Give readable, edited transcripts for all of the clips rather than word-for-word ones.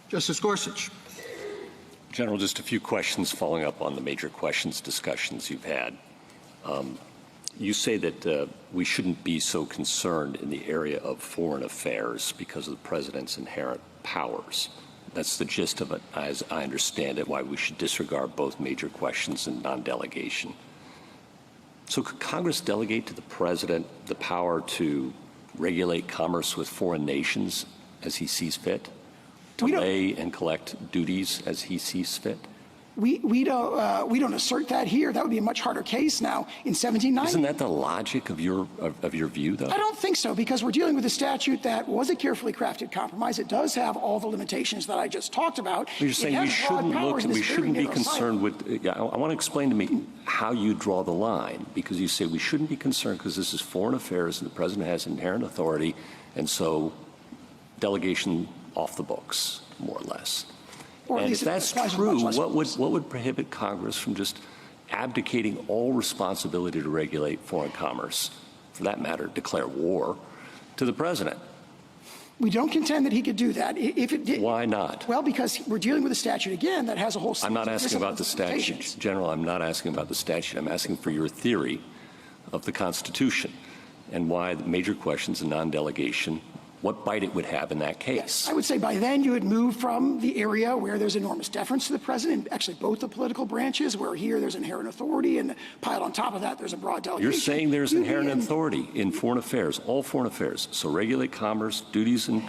Justice Gorsuch. General, just a few questions following up on the major questions discussions you've had. You say that we shouldn't be so concerned in the area of foreign affairs because of the president's inherent powers. That's the gist of it, as I understand it, why we should disregard both major questions and non-delegation. So could Congress delegate to the president the power to regulate commerce with foreign nations as he sees fit, to lay and collect duties as he sees fit? We don't assert that here. That would be a much harder case now. In 1790, isn't that the logic of your view, though? I don't think so, because we're dealing with a statute that was a carefully crafted compromise. It does have all the limitations that I just talked about. You're saying we shouldn't be concerned with. I want to explain to me how you draw the line, because you say we shouldn't be concerned because this is foreign affairs and the president has inherent authority, and so delegation off the books, more or less. And if that's true, what would prohibit Congress from just abdicating all responsibility to regulate foreign commerce, for that matter, declare war, to the president? We don't contend that he could do that. If it did, why not? Well, because we're dealing with a statute, again, that has a whole series I'm not asking about the statute. General, I'm not asking about the statute. I'm asking for your theory of the Constitution and why the major questions and non-delegation, what bite it would have in that case. Yes, I would say by then you would move from the area where there's enormous deference to the president, actually both the political branches, where here there's inherent authority, and piled on top of that there's a broad delegation. You're saying there's inherent authority in foreign affairs, all foreign affairs. So regulate commerce, duties and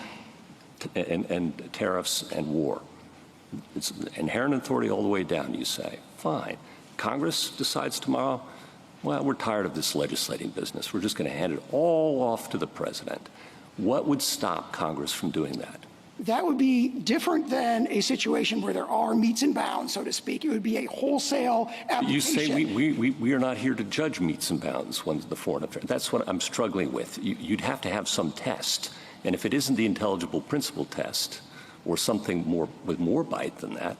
tariffs and war. It's inherent authority all the way down, you say. Fine. Congress decides tomorrow, well, we're tired of this legislating business. We're just going to hand it all off to the president. What would stop Congress from doing that? That would be different than a situation where there are metes and bounds, so to speak. It would be a wholesale application. You say we are not here to judge metes and bounds when the foreign affairs. That's what I'm struggling with. You'd have to have some test. And if it isn't the intelligible principle test or something more with more bite than that,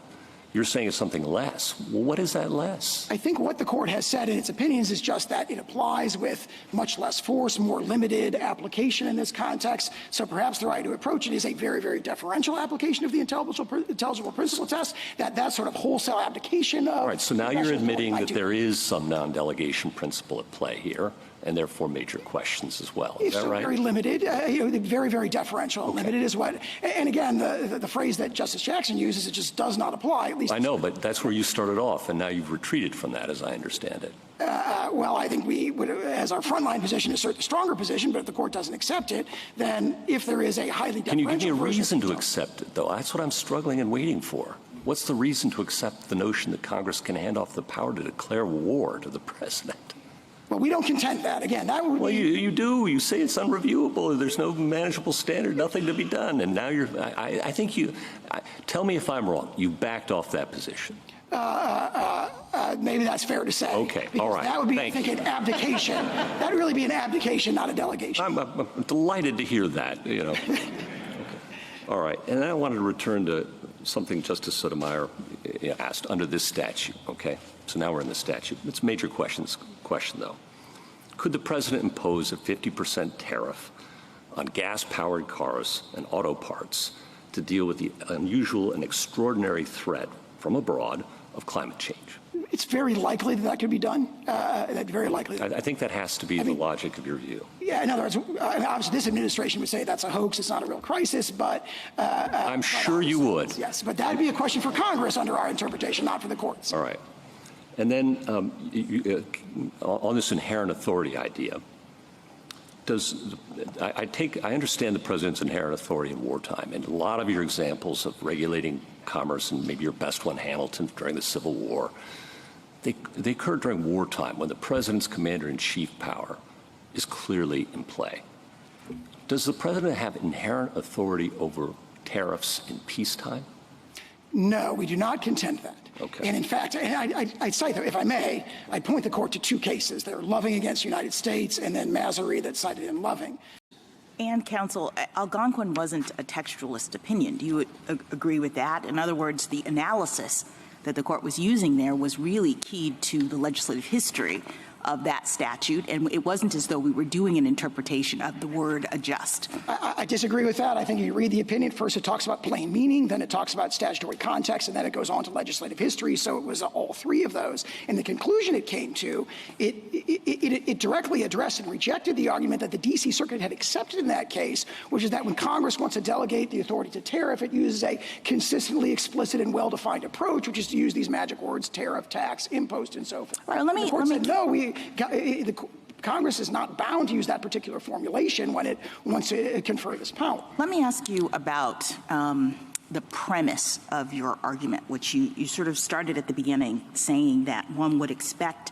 you're saying it's something less. Well, what is that less? I think what the court has said in its opinions is just that it applies with much less force, more limited application in this context. So perhaps the right to approach it is a very, very deferential application of the intelligible principle test, that sort of wholesale application of. All right, so now you're admitting that there is some non-delegation principle at play here, and therefore major questions as well. Is that right? Very limited, very, very deferential. Okay. Limited is what, and again, the phrase that Justice Jackson uses, it just does not apply, at least. I know, but that's where you started off, and now you've retreated from that, as I understand it. Well, I think we would, as our frontline position, assert the stronger position, but if the court doesn't accept it, then if there is a highly deferential. Can you give me a reason to accept it, though? That's what I'm struggling and waiting for. What's the reason to accept the notion that Congress can hand off the power to declare war to the president? Well, we don't contend that. Again, that would well, you do. You say it's unreviewable. There's no manageable standard, nothing to be done. And now you're, I think you, tell me if I'm wrong. You backed off that position. Maybe that's fair to say. Okay, all right. That would be, I think, an abdication. That would really be an abdication, not a delegation. I'm delighted to hear that, you know. Okay. All right. And then I wanted to return to something Justice Sotomayor asked under this statute, okay? So now we're in the statute. It's a major question, though. Could the president impose a 50% tariff on gas-powered cars and auto parts to deal with the unusual and extraordinary threat from abroad of climate change? It's very likely that that could be done. Very likely. I think that has to be the logic of your view. Yeah, in other words, obviously this administration would say that's a hoax, it's not a real crisis, but... I'm sure you would. Yes, but that would be a question for Congress under our interpretation, not for the courts. All right. And then on this inherent authority idea, I understand the president's inherent authority in wartime, and a lot of your examples of regulating commerce, and maybe your best one, Hamilton, during the Civil War, they occurred during wartime when the president's commander-in-chief power is clearly in play. Does the president have inherent authority over tariffs in peacetime? No, we do not contend that. Okay. And in fact, I cite, if I may, I point the court to two cases. They're Loving against United States and then Massary that's cited in Loving. And counsel, Algonquin wasn't a textualist opinion. Do you agree with that? In other words, the analysis that the court was using there was really keyed to the legislative history of that statute, and it wasn't as though we were doing an interpretation of the word adjust. I disagree with that. I think you read the opinion, first it talks about plain meaning, then it talks about statutory context, and then it goes on to legislative history, so it was all three of those. And the conclusion it came to, it directly addressed and rejected the argument that the D.C. Circuit had accepted in that case, which is that when Congress wants to delegate the authority to tariff, it uses a consistently explicit and well-defined approach, which is to use these magic words, tariff, tax, impost, and so forth. All right, let me No, Congress is not bound to use that particular formulation when it wants to confer this power. Let me ask you about the premise of your argument, which you sort of started at the beginning saying that one would expect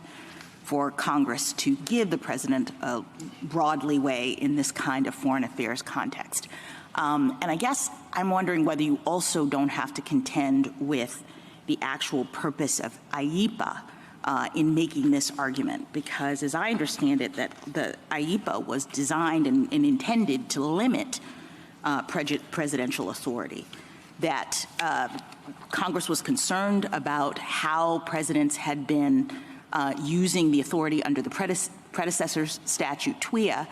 for Congress to give the president a broad leeway in this kind of foreign affairs context. And I guess I'm wondering whether you also don't have to contend with the actual purpose of IEPA in making this argument, because as I understand it, that the IEPA was designed and intended to limit presidential authority, that Congress was concerned about how presidents had been using the authority under the predecessor's statute, TWIA,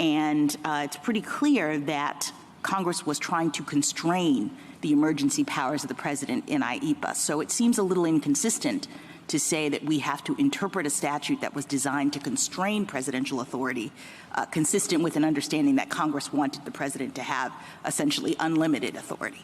and it's pretty clear that Congress was trying to constrain the emergency powers of the president in IEPA. So it seems a little inconsistent to say that we have to interpret a statute that was designed to constrain presidential authority, consistent with an understanding that Congress wanted the president to have essentially unlimited authority.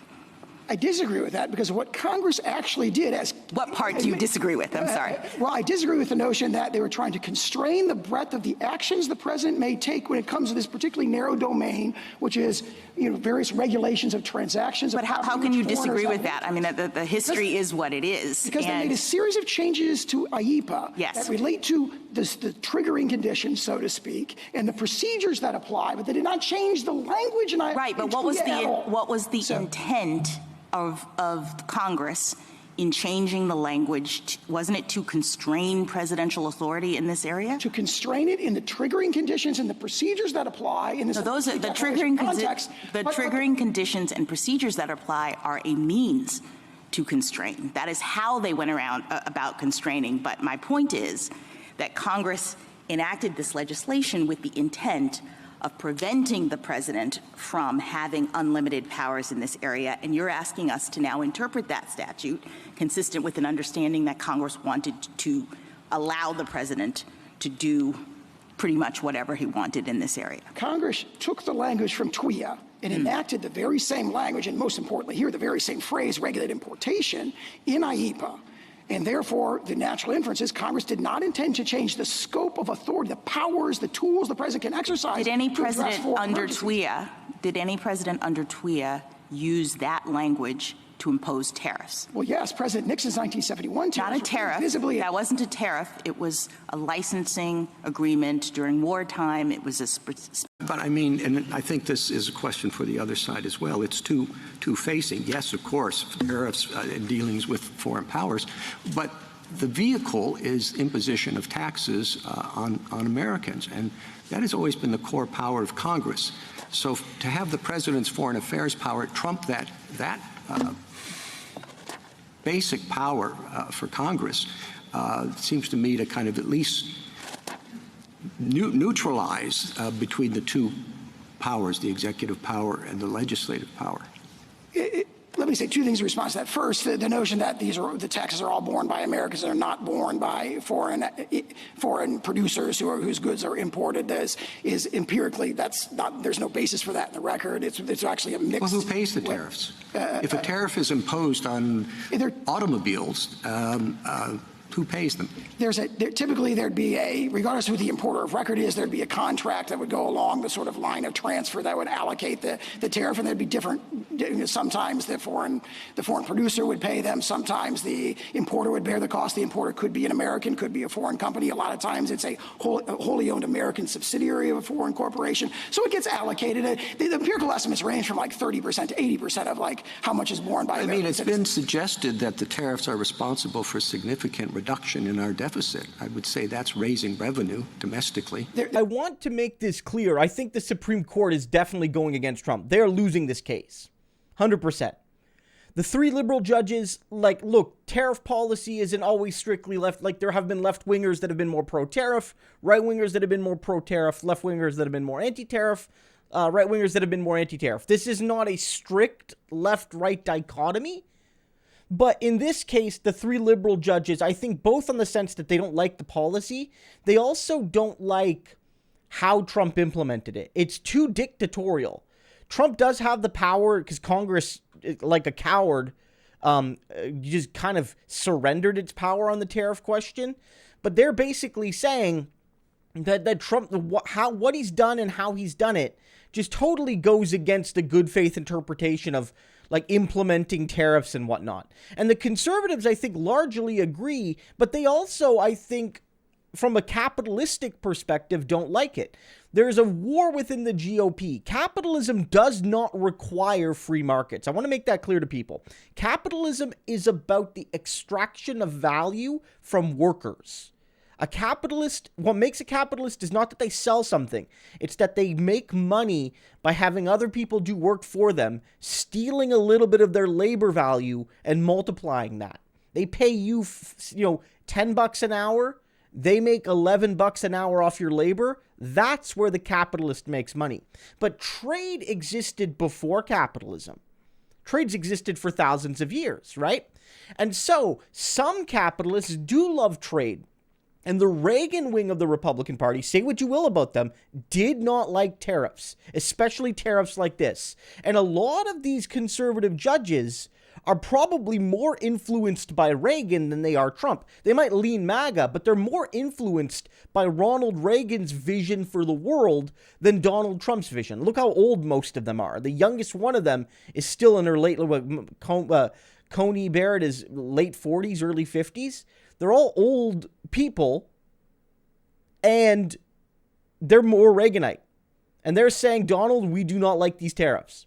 I disagree with that, because what Congress actually did as— What part do you disagree with? I'm sorry. Well, I disagree with the notion that they were trying to constrain the breadth of the actions the president may take when it comes to this particularly narrow domain, which is, various regulations of transactions. But how can you disagree with that? I mean, the history is what it is. Because they made a series of changes to IEPA that relate to the triggering conditions, so to speak, and the procedures that apply, but they did not change the language. Right, but what was the intent of Congress in changing the language? Wasn't it to constrain presidential authority in this area? To constrain it in the triggering conditions and the procedures that apply in this— So those are the triggering context. The triggering conditions and procedures that apply are a means to constrain. That is how they went around about constraining. But my point is that Congress enacted this legislation with the intent of preventing the president from having unlimited powers in this area, and you're asking us to now interpret that statute consistent with an understanding that Congress wanted to allow the president to do pretty much whatever he wanted in this area. Congress took the language from TWIA and enacted the very same language, and most importantly here, the very same phrase, regulate importation, in IEPA. And therefore, the natural inference is Congress did not intend to change the scope of authority, the powers, the tools the president can exercise. Did any president under TWIA use that language to impose tariffs? Well, yes, President Nixon's 1971 tariffs. Not a tariff. That wasn't a tariff. It was a licensing agreement during wartime. It was a— But I mean, and I think this is a question for the other side as well. It's two-facing. Yes, of course, tariffs in dealings with foreign powers, but the vehicle is imposition of taxes on Americans, and that has always been the core power of Congress. So to have the president's foreign affairs power trump that basic power for Congress seems to me to kind of at least neutralize between the two powers, the executive power and the legislative power. Let me say two things in response to that. First, the notion that the taxes are all borne by Americans and are not borne by foreign producers whose goods are imported is empirically, there's no basis for that in the record. It's actually a mix. Well, who pays the tariffs? If a tariff is imposed on automobiles, who pays them? Typically there'd be regardless of who the importer of record is, there'd be a contract that would go along the sort of line of transfer that would allocate the tariff, and there'd be different. Sometimes the foreign producer would pay them. Sometimes the importer would bear the cost. The importer could be an American, could be a foreign company. A lot of times it's a wholly owned American subsidiary of a foreign corporation. So it gets allocated. The empirical estimates range from like 30% to 80% of like how much is borne by American it's citizens. been suggested that the tariffs are responsible for significant reduction in our deficit. I would say that's raising revenue domestically. I want to make this clear. I think the Supreme Court is definitely going against Trump. They are losing this case. 100%. The three liberal judges, like, look, tariff policy isn't always strictly left. Like, there have been left-wingers that have been more pro-tariff, right-wingers that have been more pro-tariff, left-wingers that have been more anti-tariff, right-wingers that have been more anti-tariff. This is not a strict left-right dichotomy. But in this case, the three liberal judges, I think both on the sense that they don't like the policy, they also don't like how Trump implemented it. It's too dictatorial. Trump does have the power because Congress, like a coward, just kind of surrendered its power on the tariff question. But they're basically saying that Trump, what he's done and how he's done it just totally goes against the good faith interpretation of like implementing tariffs and whatnot. And the conservatives, I think, largely agree, but they also, I think, from a capitalistic perspective, don't like it. There's a war within the GOP. Capitalism does not require free markets. I want to make that clear to people. Capitalism is about the extraction of value from workers. A capitalist, what makes a capitalist is not that they sell something. It's that they make money by having other people do work for them, stealing a little bit of their labor value and multiplying that. They pay you, $10 an hour. They make $11 an hour off your labor. That's where the capitalist makes money. But trade existed before capitalism. Trades existed for thousands of years, right? And so some capitalists do love trade. And the Reagan wing of the Republican Party, say what you will about them, did not like tariffs, especially tariffs like this. And a lot of these conservative judges are probably more influenced by Reagan than they are Trump. They might lean MAGA, but they're more influenced by Ronald Reagan's vision for the world than Donald Trump's vision. Look how old most of them are. The youngest one of them is still in her Coney Barrett is late 40s, early 50s. They're all old people, and they're more Reaganite. And they're saying, Donald, we do not like these tariffs.